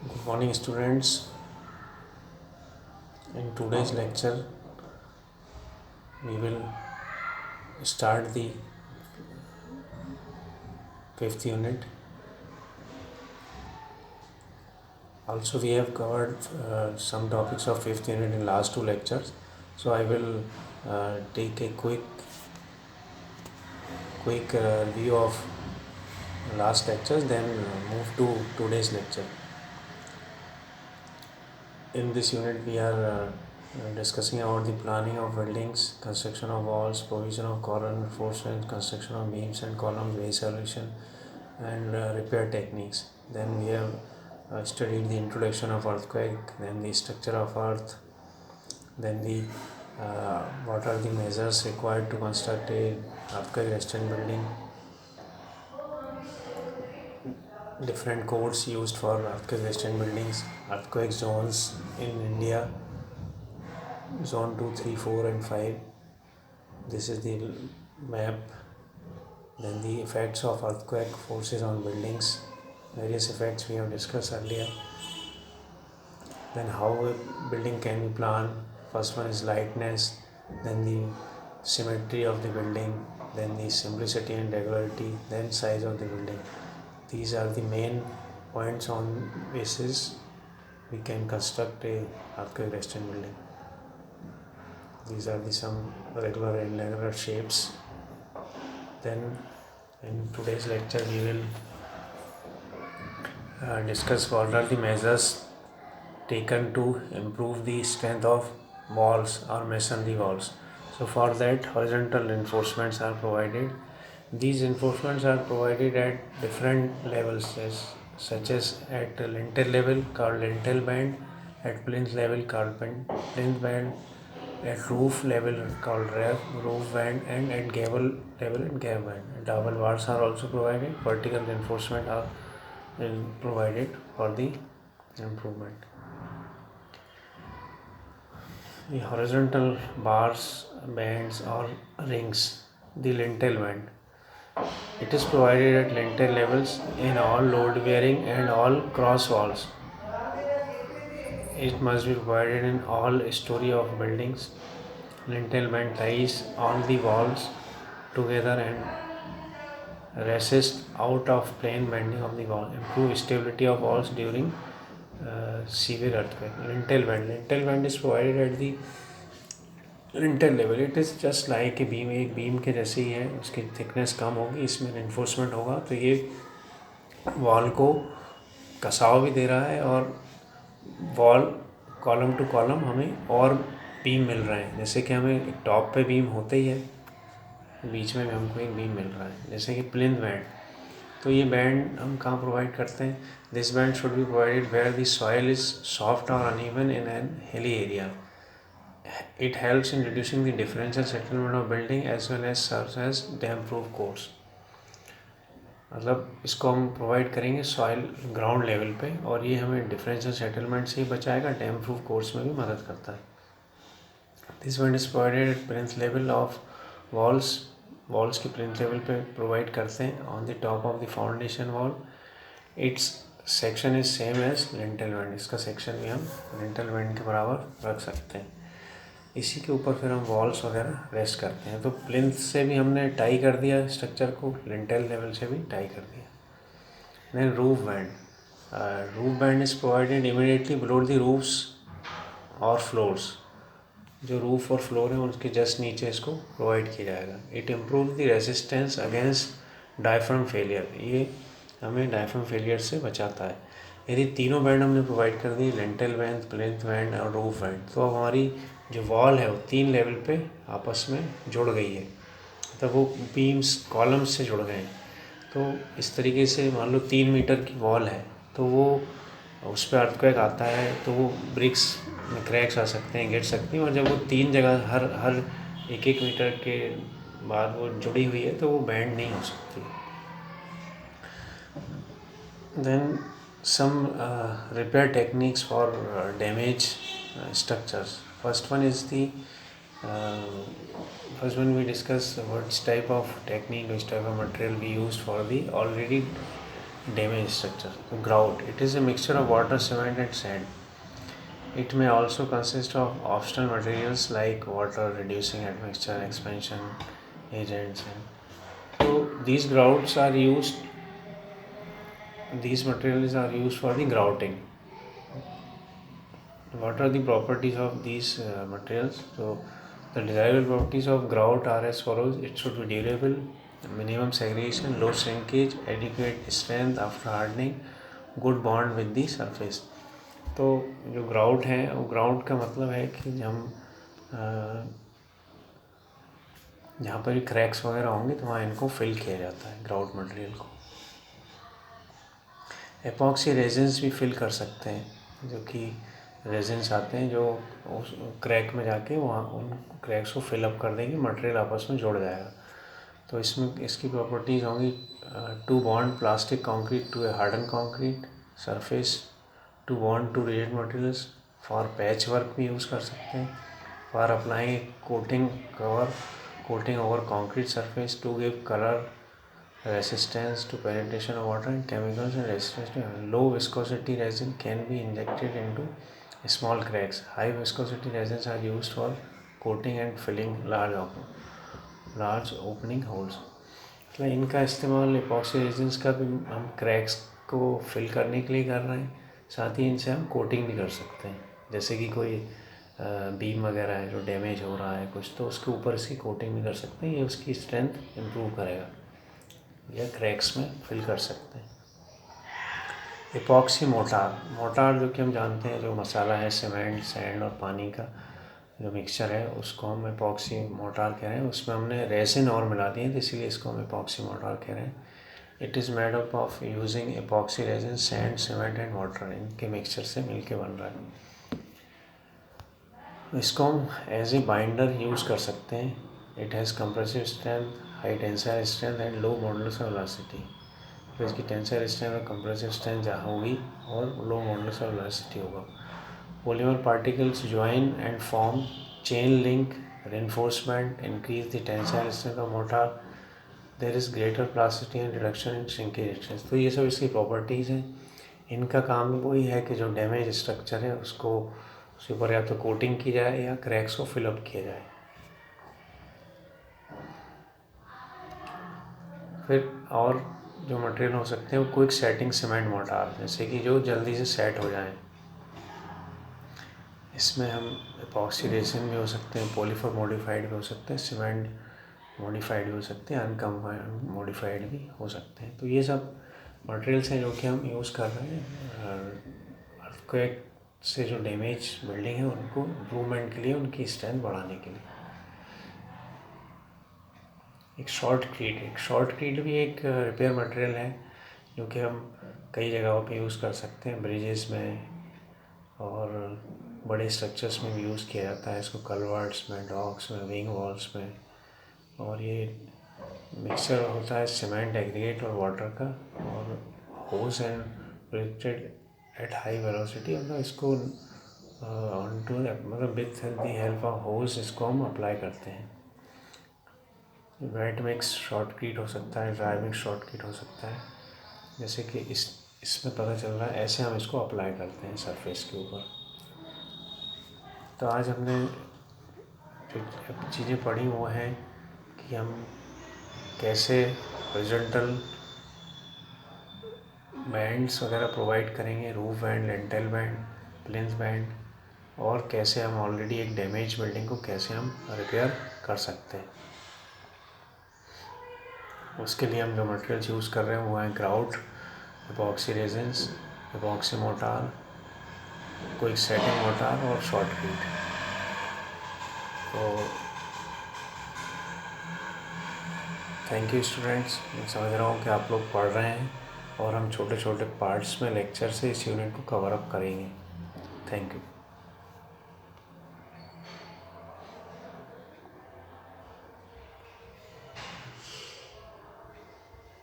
Good morning, students. In today's lecture, we will start the fifth unit. Also, we have covered some topics of fifth unit in last two lectures. So, I will take a quick review of last lectures, then move to today's lecture. In this unit, we are discussing about the planning of buildings, construction of walls, provision of column reinforcement, construction of beams and columns, base solution, and repair techniques. Then we have studied the introduction of earthquake, then the structure of earth, then the what are the measures required to construct a earthquake resistant building, different codes used for earthquake resistant buildings, earthquake zones in India, zone 2, 3, 4 and 5. This is the map. Then the effects of earthquake forces on buildings, various effects we have discussed earlier. Then how a building can be planned. First one is lightness, then the symmetry of the building, then the simplicity and regularity, then size of the building. These are the main points on basis we can construct a earthquake resistant building. These are the some regular and irregular shapes. Then in today's lecture we will discuss what are the measures taken to improve the strength of walls or masonry walls. So for that, horizontal reinforcements are provided. These reinforcements are provided at different levels, such as at lintel level called lintel band, at plinth level called plinth band, at roof level called roof band, and at gable level and gable band. Double bars are also provided. Vertical reinforcement are provided for the improvement. The horizontal bars, bands or rings, the lintel band. It is provided at lintel levels in all load bearing and all cross walls. It must be provided in all story of buildings. Lintel band ties all the walls together and resist out of plane bending of the wall. Improve stability of walls during severe earthquake. Lintel band is provided at the lintel level. It is just like a beam. एक beam के जैसे ही है, उसकी thickness कम होगी, इसमें reinforcement होगा तो ये वॉल को कसाव भी दे रहा है और वॉल कॉलम टू कॉलम हमें और बीम मिल रहे हैं. जैसे कि हमें टॉप पे बीम होते ही है, बीच में भी हमको एक बीम मिल रहा है, जैसे कि प्लिंथ बैंड. तो ये बैंड हम कहाँ प्रोवाइड करते हैं? This band should be provided where the soil is soft और uneven in an hilly area. It helps in reducing the differential settlement of building as well as serves as dam proof course. मतलब इसको हम provide करेंगे soil ground level पे और ये हमें differential settlement से ही बचाएगा. डैम प्रूफ कोर्स में भी मदद करता है. This one is provided at plinth level of walls की प्लिंथ लेवल पे प्रोवाइड करते हैं on the top of the foundation wall. Its section is same as lintel band. इसका सेक्शन भी हम लिंटल बैंड के बराबर रख सकते हैं. इसी के ऊपर फिर हम वॉल्स वगैरह रेस्ट करते हैं. तो प्लिंथ से भी हमने टाई कर दिया स्ट्रक्चर को, लिंटेल लेवल से भी टाई कर दिया. Then roof band. Roof band is provided immediately below the roofs और फ्लोर्स. जो रूफ और फ्लोर है उसके जस्ट नीचे इसको प्रोवाइड किया जाएगा. It improve the resistance against diaphragm failure. ये हमें डायफ्राम फेलियर से बचाता है. यदि तीनों बैंड हमने प्रोवाइड कर दी, लिंटेल बैंड, प्लिंथ बैंड और रूफ बैंड, तो हमारी जो वॉल है वो 3 लेवल पे आपस में जुड़ गई है. तो वो बीम्स कॉलम्स से जुड़ गए हैं. तो इस तरीके से मान लो 3 मीटर की वॉल है, तो वो उस पर अर्थक्वेक आता है तो वो ब्रिक्स में क्रैक्स आ सकते हैं, गिर सकती हैं. और जब वो 3 जगह हर 1-1 मीटर के बाद वो जुड़ी हुई है तो वो बैंड नहीं हो सकती. Then some repair techniques for damaged structures. First one we discuss which type of technique, which type of material we use for the already damaged structure. So grout, it is a mixture of water, cement and sand. It may also consist of optional materials like water reducing admixture, expansion agents, and so these grouts are used. These materials are used for the grouting. What are the properties of these materials? So the desirable properties of grout are as follows. It should be durable, minimum segregation, low shrinkage, adequate strength after hardening, good bond with the surface. तो जो grout है वो grout का मतलब है कि हम जहाँ पर भी क्रैक्स वगैरह होंगे तो वहाँ इनको फिल किया जाता है ग्राउट मटेरियल को। एपॉक्सी रेजिन्स भी फिल कर सकते हैं, जो कि रेजिन्स आते हैं जो उस क्रैक में जाके वहाँ उन क्रैक्स को फिलअप कर देंगे, मटेरियल आपस में जुड़ जाएगा। तो इसमें इसकी प्रॉपर्टीज़ होंगी to bond plastic concrete to a harden concrete surface, to bond to rigid materials, for patch work भी यूज़ कर सकते हैं, for applying coating over concrete surface, to give colour, resistance to penetration of water and chemicals, and resistance to low viscosity resin can be injected into small cracks. High viscosity resins are used for coating and filling large opening holes. मतलब इनका इस्तेमाल epoxy resins का भी हम cracks को fill करने के लिए कर रहे हैं, साथ ही इनसे हम कोटिंग भी कर सकते हैं। जैसे कि कोई बीम वगैरह है जो डैमेज हो रहा है कुछ, तो उसके ऊपर इसकी कोटिंग भी कर सकते हैं, ये उसकी स्ट्रेंथ इम्प्रूव करेगा या क्रैक्स में फिल कर सकते हैं। एपॉक्सी मोटार जो कि हम जानते हैं जो मसाला है सीमेंट, सैंड और पानी का जो मिक्सचर है उसको हम एपॉक्सी मोटार कह रहे हैं। उसमें हमने रेसिन और मिला दिए तो इसीलिए इसको हम एपॉक्सी मोटार कह रहे हैं। It is made up of using epoxy resin, sand, cement and water, इनके मिक्सचर से मिलके बन रहा है। इसको हम एज ए बाइंडर यूज़ कर सकते हैं। It has compressive strength, high tensile strength and low modulus of velocity. तो इसकी टेंसाइल स्ट्रेंथ और कंप्रेसिव स्ट्रेंथ जहाँ होगी और लो मॉडुलस ऑफ वेलोसिटी होगा। Polymer particles join and form chain link reinforcement, increase the tensile strength of mortar, there is greater plasticity and reduction in shrinkage strength। तो ये सब इसकी प्रॉपर्टीज़ हैं। इनका काम वही है कि जो डैमेज स्ट्रक्चर है उसको उसके ऊपर या तो कोटिंग की जाए या क्रैक्स को फिलअप किया जाए। फिर और जो मटेरियल हो सकते हैं वो क्विक सेटिंग सीमेंट मोटार, जैसे कि जो जल्दी से सेट हो जाएं। इसमें हम एपॉक्सी रेसिन भी हो सकते हैं, पॉलीफर मॉडिफाइड भी हो सकते हैं, सीमेंट मॉडिफाइड भी हो सकते हैं, अनकम्बाइंड मॉडिफाइड भी हो सकते हैं। तो ये सब मटेरियल्स हैं जो कि हम यूज़ कर रहे हैं अर्थक्वेक से जो डैमेज बिल्डिंग है उनको इम्प्रूवमेंट के लिए, उनकी स्ट्रेंथ बढ़ाने के लिए। एक शॉर्टक्रीट भी एक रिपेयर मटेरियल है जो कि हम कई जगहों पे यूज़ कर सकते हैं, ब्रिजेस में और बड़े स्ट्रक्चर्स में भी यूज़ किया जाता है इसको, कलवर्ट्स में, डॉक्स में, विंग वॉल्स में। और ये मिक्सचर होता है सीमेंट, एग्रीगेट और वाटर का, और hose and projected at high velocity. मतलब इसको मतलब with the help of hose इसको हम अप्लाई करते हैं। वेट मिक्स शॉर्टक्रीट हो सकता है, ड्राई मिक्स शॉर्टक्रीट हो सकता है, जैसे कि इसमें पता चल रहा है ऐसे हम इसको अप्लाई करते हैं सरफेस के ऊपर। तो आज हमने जो चीज़ें पढ़ी वो हैं कि हम कैसे हॉरिजॉन्टल बैंड्स वगैरह प्रोवाइड करेंगे, roof band, lintel band, plinth band, और कैसे हम ऑलरेडी एक डैमेज बिल्डिंग को कैसे हम रिपेयर कर सकते हैं। उसके लिए हम जो मटेरियल्स यूज़ कर रहे हैं वो हैं grout, epoxy resins, epoxy motor, quick setting motor और शॉर्टक्रीट। तो थैंक यू स्टूडेंट्स, मैं समझ रहा हूँ कि आप लोग पढ़ रहे हैं और हम छोटे छोटे पार्ट्स में लेक्चर से इस यूनिट को कवर अप करेंगे। Thank you.